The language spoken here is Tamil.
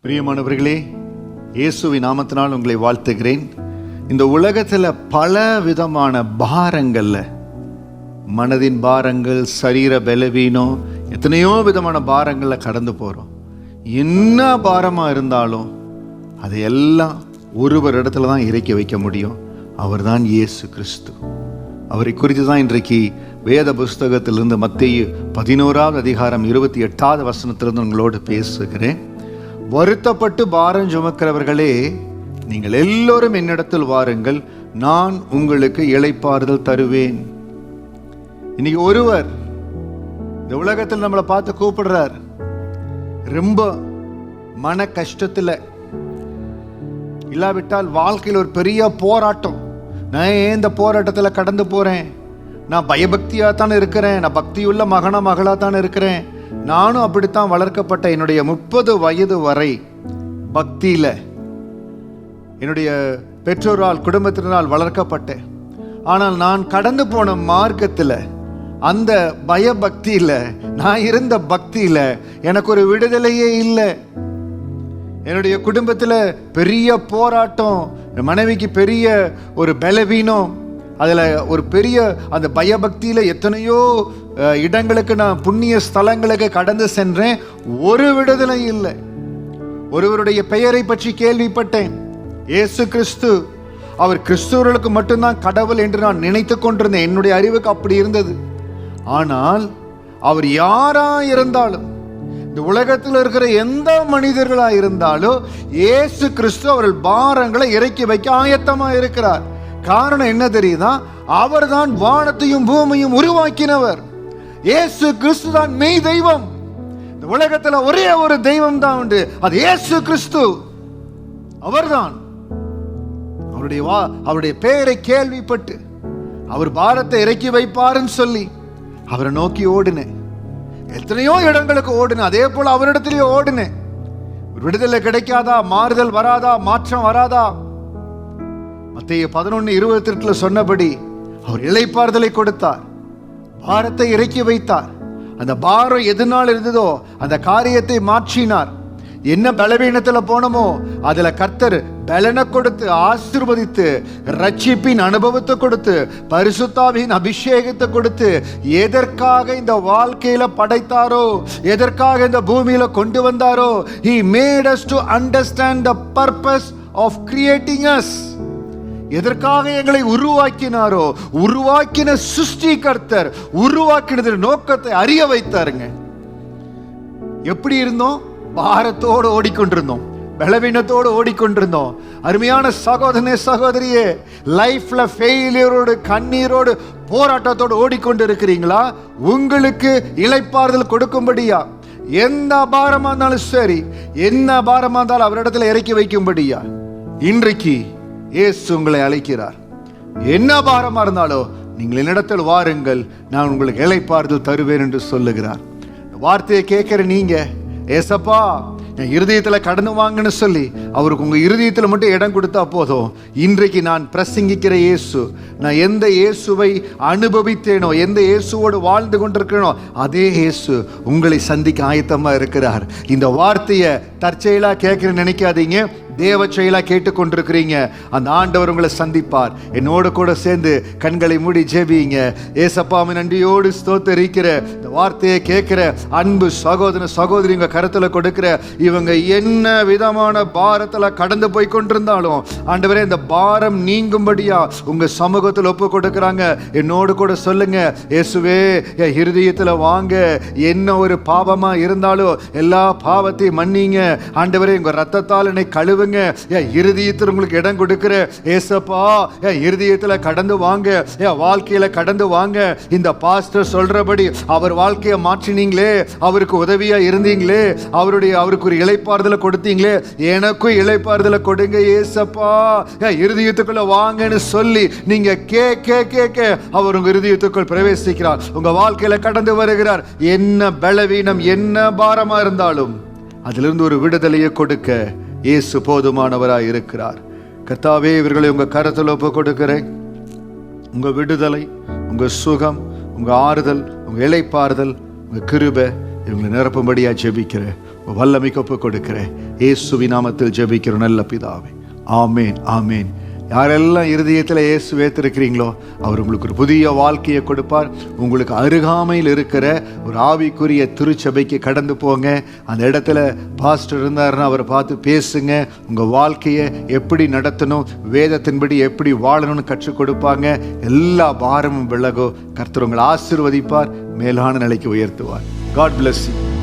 பிரியமானவர்களே, இயேசுவின் நாமத்தினால் உங்களை வாழ்த்துகிறேன். இந்த உலகத்தில் பல விதமான பாரங்கள்ல, மனதின் பாரங்கள், சரீர பலவீனம், எத்தனையோ விதமான பாரங்கள்ல கடந்து போகிறோம். என்ன பாரமாக இருந்தாலும் அதையெல்லாம் ஒருவர் இடத்துல தான் இறக்கி வைக்க முடியும். அவர் தான் இயேசு கிறிஸ்து. அவரை குறித்து தான் இன்றைக்கு வேத புஸ்தகத்திலிருந்து மத்தேயு 11வது அதிகாரம் 28வது வசனத்திலிருந்து உங்களோடு பேசுகிறேன். வருத்தப்பட்டு பாரம் சுமக்கிறவர்களே, நீங்கள் எல்லோரும் என்னிடத்தில் வாருங்கள், நான் உங்களுக்கு இளைப்பாறுதல் தருவேன். இன்னைக்கு ஒருவர் இந்த உலகத்தில் நம்மளை பார்த்து கூப்பிடுறார். ரொம்ப மன கஷ்டத்தில், இல்லாவிட்டால் வாழ்க்கையில் ஒரு பெரிய போராட்டம். நான் ஏன் இந்த போராட்டத்தில் கடந்து போறேன்? நான் பயபக்தியாக தான் இருக்கிறேன், நான் பக்தியுள்ள மகளாக தான் இருக்கிறேன். நானும் அப்படித்தான் வளர்க்கப்பட்ட. என்னுடைய 30 வயது வரை பக்தியில் என்னுடைய பெற்றோரால், குடும்பத்தினரால் வளர்க்கப்பட்டேன். ஆனால் நான் கடந்து போன மார்க்கத்தில், அந்த பயபக்தியில், நான் இருந்த பக்தியில் எனக்கு ஒரு விடுதலையே இல்லை. என்னுடைய குடும்பத்தில் பெரிய போராட்டம், மனைவிக்கு பெரிய ஒரு பலவீனம், அதில் ஒரு பெரிய அந்த பயபக்தியில் எத்தனையோ இடங்களுக்கு, நான் புண்ணிய ஸ்தலங்களுக்கு கடந்து சென்றேன். ஒரு விடுதலை இல்லை. ஒருவருடைய பெயரை பற்றி கேள்விப்பட்டேன், இயேசு கிறிஸ்து. அவர் கிறிஸ்துவர்களுக்கு மட்டும்தான் கடவுள் என்று நான் நினைத்து கொண்டிருந்தேன். என்னுடைய அறிவுக்கு அப்படி இருந்தது. ஆனால் அவர் யாரா இருந்தாலும், இந்த உலகத்தில் இருக்கிற எந்த மனிதர்களா இருந்தாலும், இயேசு கிறிஸ்து அவர்கள் பாரங்களை இறக்கி வைக்க ஆயத்தமா இருக்கிறார். காரணம் என்ன தெரியுதா? அவர் தான் வானத்தையும் பூமியையும் உருவாக்கினவர். இயேசு கிறிஸ்து தான் மெய் தெய்வம். இந்த உலகத்துல ஒரே ஒரு தெய்வம் தான் உண்டு, அது இயேசு கிறிஸ்து. அவர்தான். அவருடைய பெயரை கேள்விப்பட்டு அவர் பாரத்தை இறக்கி வைப்பாருன்னு சொல்லி அவரை நோக்கி ஓடினேன். எத்தனையோ இடங்களுக்கு ஓடினேன். அதே போல அவரிடத்திலேயே ஓடினேன். விடுதலை கிடைக்காதா? மாறுதல் வராதா? மாற்றம் வராதா? மத்தேயு 11:28 சொன்னபடி அவர் இளைப்பாறுதலை கொடுத்தார், பாரத்தை இறக்கி வைத்தார். அந்த பாரம் எதனால் இருந்ததோ அந்த காரியத்தை மாற்றினார். என்ன பலவீனத்தில் போனோமோ அதுல கர்த்தர் பலனை கொடுத்து, ஆசீர்வதித்து, ரட்சிப்பின் அனுபவத்தை கொடுத்து, பரிசுத்தாவின் அபிஷேகத்தை கொடுத்து, எதற்காக இந்த வாழ்க்கையில படைத்தாரோ, எதற்காக இந்த பூமியில கொண்டு வந்தாரோ, he made us to understand the purpose of creating us. எதற்காக எங்களை உருவாக்கினாரோ, உருவாக்கின சிருஷ்டி கர்த்தர் உருவாக்கினது நோக்கத்தை அறிய வைத்தாருங்க. எப்படி இருந்தோம்? பாரத்தோடு ஓடிக்கொண்டிருந்தோம், பலவீனத்தோடு ஓடிக்கொண்டிருந்தோம். அருமையான சகோதரனே, சகோதரியே, லைஃப்ல ஃபெயிலியரோடு, கண்ணீரோடு, போராட்டத்தோடு ஓடிக்கொண்டு இருக்கிறீங்களா? உங்களுக்கு இளைப்பாறுதல் கொடுக்கும்படியா, எந்த பாரமா இருந்தாலும் சரி, என்ன பாரமா இருந்தாலும் அவரிடத்துல இறக்கி வைக்கும்படியா இன்றைக்கு இயேசு உங்களை அழைக்கிறார். என்ன பாரமா இருந்தாலும் நீங்கள் என்னிடத்தில் வாருங்கள், நான் உங்களுக்கு இளைப்பாறுதல் தருவேன் என்று சொல்லுகிறார். வார்த்தையை கேட்கிற நீங்க, ஏசப்பா என் இருதயத்துல கடந்து வாங்கன்னு சொல்லி அவருக்கு உங்க இருதயத்துல மட்டும் இடம் கொடுத்தா போதும். இன்றைக்கு நான் பிரசங்கிக்கிற இயேசு, நான் எந்த இயேசுவை அனுபவித்தேனோ, எந்த இயேசுவோடு வாழ்ந்து கொண்டிருக்கிறேனோ, அதே இயேசு உங்களை சந்திக்க ஆயத்தமா இருக்கிறார். இந்த வார்த்தையை தற்செயலா கேட்கிறேன்னு நினைக்காதீங்க, தேவ செயலா கேட்டுக்கொண்டிருக்கிறீங்க. அந்த ஆண்டவர் உங்களை சந்திப்பார். என்னோடு கூட சேர்ந்து கண்களை மூடி ஜெபிங்க. ஏசப்பாவை நன்றியோடு ஸ்தோத்திரிக்கிற, இந்த வார்த்தையை கேட்கிற அன்பு சகோதர சகோதரி, உங்க கருத்துல கொடுக்கிற இவங்க என்ன விதமான பாரத்துல கடந்து போய் கொண்டிருந்தாலும், ஆண்டவரே இந்த பாரம் நீங்கும்படியா உங்க சமூகத்தில் ஒப்பு கொடுக்கிறாங்க. என்னோடு கூட சொல்லுங்க, இயேசுவே என் இருதயத்துல வாங்க, என்ன ஒரு பாவமா இருந்தாலும் எல்லா பாவத்தையும் மன்னிங்க. ஆண்டவரே உங்க ரத்தத்தால் என்னை கழுவு, இருதயத்தில் உங்களுக்கு இடம் கொடுக்கிற ஏசப்பா, இருதயத்துல கடந்து வாங்க, வாழ்க்கையில கடந்து வாங்க. இந்த பாஸ்டர் சொல்றபடி அவர் வாழ்க்கையை மாற்றினீங்களே, அவருக்கு உதவியா இருந்தீங்களே, அவருக்கு ஒரு இளைப்பாறுதலை கொடுத்தீங்களே, எனக்கும் இளைப்பாறுதலை கொடுங்க ஏசப்பா, இருதயத்துக்குள்ள வாங்கன்னு சொல்லி நீங்க கேட்க அவர் உங்க இருதயத்துக்குள் பிரவேசிக்கிறார், உங்க வாழ்க்கையில கடந்து வருகிறார். என்ன பலவீனம், என்ன பாரமா இருந்தாலும் அதிலிருந்து ஒரு விடுதலையை கொடுக்க இயேசு போதுமானவராய் இருக்கிறார். கர்த்தாவே, இவர்களை உங்க கரத்தில் ஒப்பு கொடுக்கிறேன். உங்க விடுதலை, உங்க சுகம், உங்க ஆறுதல், உங்க இளைப்பாறுதல், உங்க கிருபை இவங்களை நிரப்பும்படியா ஜெபிக்கிறேன். வல்லமைக்கு ஒப்பு கொடுக்கிறேன். இயேசுவின் நாமத்தில் ஜெபிக்கிறோம் நல்ல பிதாவே. ஆமேன், ஆமேன். யாரெல்லாம் இருதயத்தில் இயேசு வைத்திருக்கிறீங்களோ அவர் உங்களுக்கு ஒரு புதிய வாழ்க்கையை கொடுப்பார். உங்களுக்கு அருகாமையில் இருக்கிற ஒரு ஆவிக்குரிய திருச்சபைக்கு கடந்து போங்க. அந்த இடத்துல பாஸ்டர் இருந்தாருன்னா அவரை பார்த்து பேசுங்க. உங்கள் வாழ்க்கையை எப்படி நடத்தணும், வேதத்தின்படி எப்படி வாழணும்னு கற்றுக் கொடுப்பாங்க. எல்லா பாரமும் விலகோ. கர்த்தர் உங்களை ஆசீர்வதிப்பார், மேலான நிலைக்கு உயர்த்துவார். God bless you.